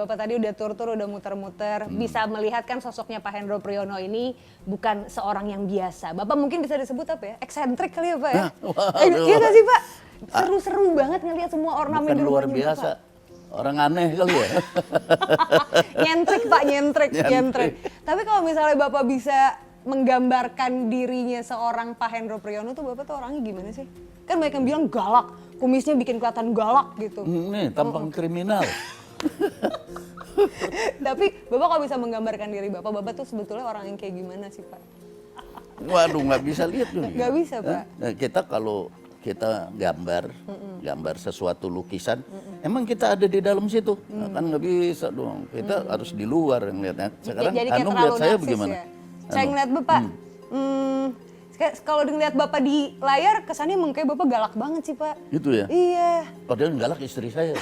Bapak tadi udah tur-tur, udah muter-muter, bisa melihat kan sosoknya Pak Hendro Priyono ini bukan seorang yang biasa. Bapak mungkin bisa disebut apa ya? Eksentrik kali ya Pak ya? Iya nggak sih Pak? Seru-seru banget ngelihat semua ornamen di luar rumahnya biasa. Bapak. Orang aneh kali ya. Nyentrik Pak, nyentrik. Tapi kalau misalnya Bapak bisa menggambarkan dirinya seorang Pak Hendro Priyono tuh Bapak tuh orangnya gimana sih? Kan banyak yang bilang galak, kumisnya bikin kelihatan galak gitu. Nih, tampang kriminal. Tapi Bapak kalau bisa menggambarkan diri Bapak tuh sebetulnya orang yang kayak gimana sih Pak? Waduh, nggak bisa lihat tuh. Nggak bisa Pak. Nah, kita kalau kita gambar sesuatu lukisan, emang kita ada di dalam situ. Nah, kan nggak bisa dong. Kita harus di luar yang lihatnya. Sekarang Jadi kayak Anu terlalu lihat saya narsis bagaimana? ya? Saya ngeliat Bapak, kalau ngeliat Bapak di layar kesannya emang kayak Bapak galak banget sih Pak. Gitu ya? Iya. Padahal yang galak istri saya.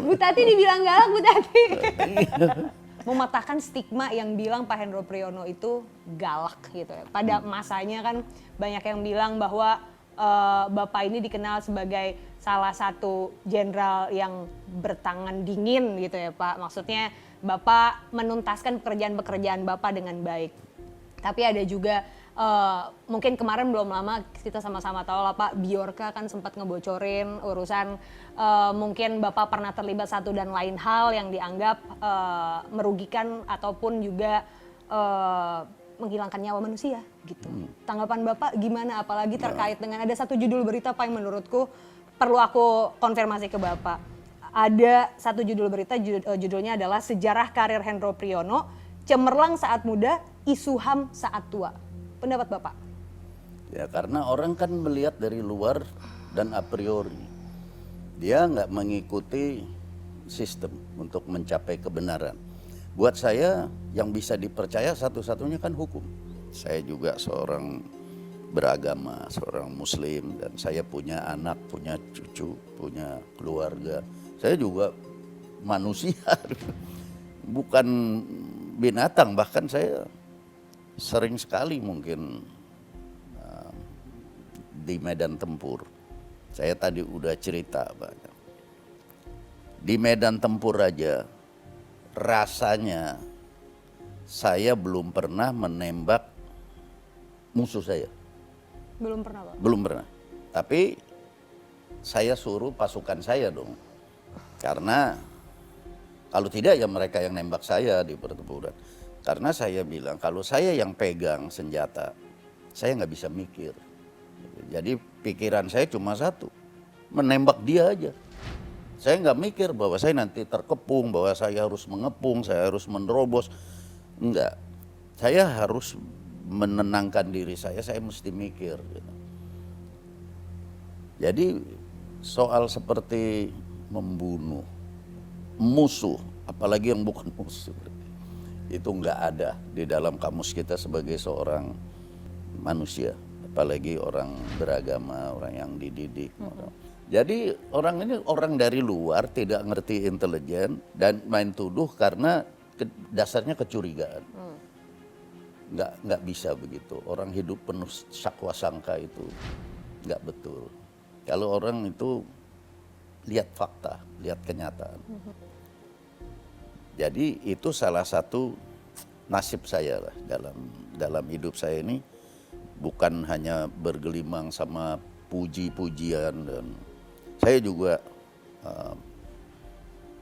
Bu Tati dibilang galak Bu Tati. Mematahkan stigma yang bilang Pak Hendro Priyono itu galak gitu ya. Pada masanya kan banyak yang bilang bahwa Bapak ini dikenal sebagai salah satu jenderal yang bertangan dingin gitu ya Pak. Maksudnya Bapak menuntaskan pekerjaan-pekerjaan Bapak dengan baik. Tapi ada juga mungkin kemarin belum lama kita sama-sama tahu lah Pak, Bjorka kan sempat ngebocorin urusan mungkin Bapak pernah terlibat satu dan lain hal yang dianggap merugikan ataupun juga menghilangkan nyawa manusia gitu. Tanggapan Bapak gimana, apalagi terkait dengan ada satu judul berita Pak yang menurutku perlu aku konfirmasi ke Bapak. Ada satu judul berita, judulnya adalah Sejarah Karir Hendro Priyono, Cemerlang Saat Muda, Isu HAM Saat Tua. Pendapat Bapak? Ya karena orang kan melihat dari luar dan a priori. Dia nggak mengikuti sistem untuk mencapai kebenaran. Buat saya yang bisa dipercaya satu-satunya kan hukum. Saya juga seorang beragama, seorang muslim, dan saya punya anak, punya cucu, punya keluarga. Saya juga manusia, bukan binatang. Bahkan saya sering sekali mungkin di medan tempur. Saya tadi udah cerita banyak. Di medan tempur aja rasanya saya belum pernah menembak musuh saya. Belum pernah Pak? Belum pernah. Tapi saya suruh pasukan saya dong. Karena kalau tidak ya mereka yang nembak saya di pertempuran. Karena saya bilang kalau saya yang pegang senjata, saya nggak bisa mikir. Jadi pikiran saya cuma satu, menembak dia aja. Saya nggak mikir bahwa saya nanti terkepung, bahwa saya harus mengepung, saya harus menerobos. Enggak, saya harus menenangkan diri saya mesti mikir. Gitu. Jadi soal seperti membunuh musuh, apalagi yang bukan musuh, itu nggak ada di dalam kamus kita sebagai seorang manusia, apalagi orang beragama, orang yang dididik. Jadi orang ini orang dari luar tidak ngerti intelijen dan main tuduh karena dasarnya kecurigaan. Nggak bisa begitu. Orang hidup penuh sakwa sangka itu nggak betul. Kalau orang itu lihat fakta, lihat kenyataan. Jadi itu salah satu nasib saya lah dalam hidup saya ini, bukan hanya bergelimang sama puji-pujian, dan saya juga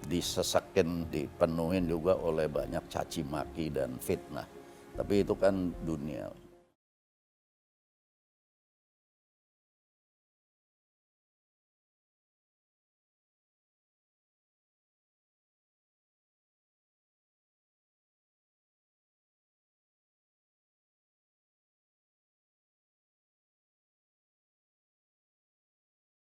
disesakin, dipenuhin juga oleh banyak caci maki dan fitnah. Tapi itu kan dunia.